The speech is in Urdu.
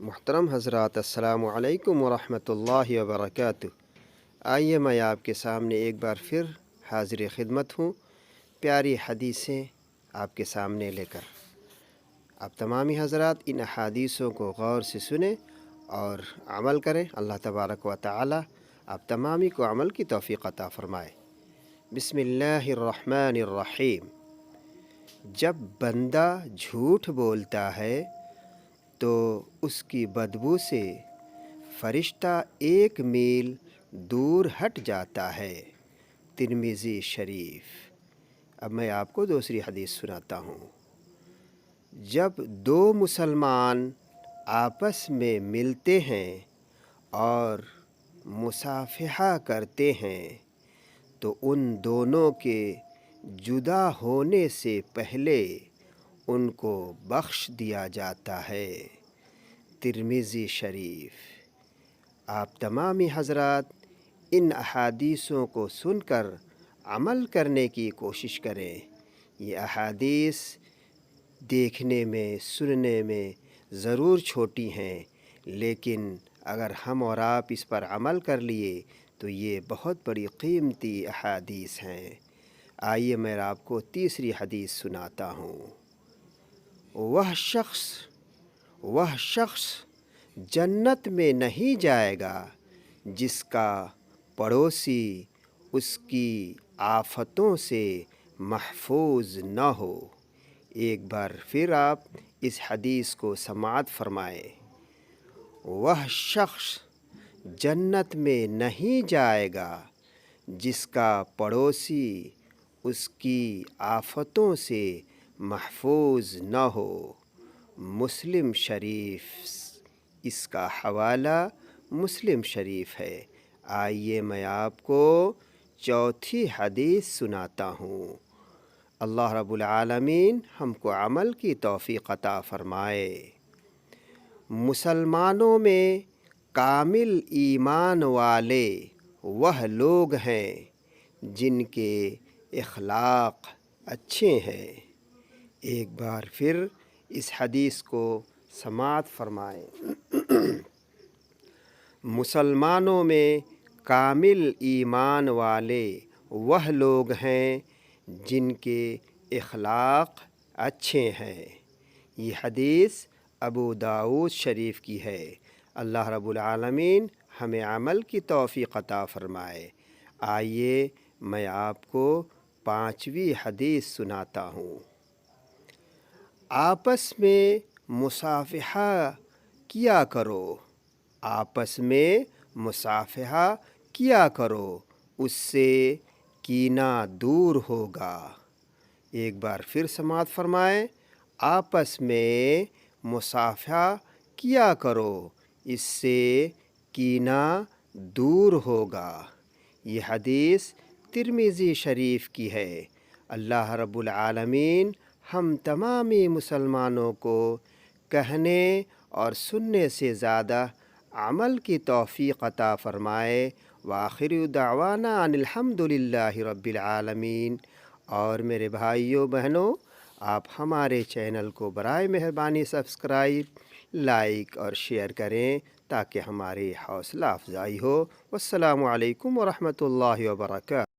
محترم حضرات، السلام علیکم ورحمۃ اللہ وبرکاتہ۔ آئیے میں آپ کے سامنے ایک بار پھر حاضر خدمت ہوں، پیاری حدیثیں آپ کے سامنے لے کر۔ آپ تمامی حضرات ان احادیثوں کو غور سے سنیں اور عمل کریں۔ اللہ تبارک و تعالی آپ تمامی کو عمل کی توفیق عطا فرمائے۔ بسم اللہ الرحمن الرحیم۔ جب بندہ جھوٹ بولتا ہے تو اس کی بدبو سے فرشتہ 1 میل دور ہٹ جاتا ہے۔ ترمذی شریف۔ اب میں آپ کو دوسری حدیث سناتا ہوں۔ جب 2 مسلمان آپس میں ملتے ہیں اور مصافحہ کرتے ہیں تو ان دونوں کے جدا ہونے سے پہلے ان کو بخش دیا جاتا ہے۔ ترمذی شریف۔ آپ تمامی حضرات ان احادیثوں کو سن کر عمل کرنے کی کوشش کریں۔ یہ احادیث دیکھنے میں، سننے میں ضرور چھوٹی ہیں، لیکن اگر ہم اور آپ اس پر عمل کر لیے تو یہ بہت بڑی قیمتی احادیث ہیں۔ آئیے میں آپ کو تیسری حدیث سناتا ہوں۔ وہ شخص جنت میں نہیں جائے گا جس کا پڑوسی اس کی آفتوں سے محفوظ نہ ہو۔ ایک بار پھر آپ اس حدیث کو سماعت فرمائیں۔ وہ شخص جنت میں نہیں جائے گا جس کا پڑوسی اس کی آفتوں سے محفوظ نہ ہو۔ مسلم شریف۔ اس کا حوالہ مسلم شریف ہے۔ آئیے میں آپ کو چوتھی حدیث سناتا ہوں۔ اللہ رب العالمین ہم کو عمل کی توفیق عطا فرمائے۔ مسلمانوں میں کامل ایمان والے وہ لوگ ہیں جن کے اخلاق اچھے ہیں۔ ایک بار پھر اس حدیث کو سماعت فرمائیں۔ مسلمانوں میں کامل ایمان والے وہ لوگ ہیں جن کے اخلاق اچھے ہیں۔ یہ حدیث ابو داؤد شریف کی ہے۔ اللہ رب العالمین ہمیں عمل کی توفیق عطا فرمائے۔ آئیے میں آپ کو 5ویں حدیث سناتا ہوں۔ آپس میں مصافحہ کیا کرو۔ آپس میں مصافحہ کیا کرو، اس سے کینہ دور ہوگا۔ ایک بار پھر سماعت فرمائیں۔ آپس میں مصافحہ کیا کرو، اس سے کینہ دور ہوگا۔ یہ حدیث ترمذی شریف کی ہے۔ اللہ رب العالمین ہم تمامی مسلمانوں کو کہنے اور سننے سے زیادہ عمل کی توفیق عطا فرمائے۔ وآخر دعوانا ان الحمد للہ رب العالمین۔ اور میرے بھائیوں بہنوں، آپ ہمارے چینل کو برائے مہربانی سبسکرائب، لائک اور شیئر کریں تاکہ ہماری حوصلہ افزائی ہو۔ والسلام علیکم ورحمۃ اللہ وبرکاتہ۔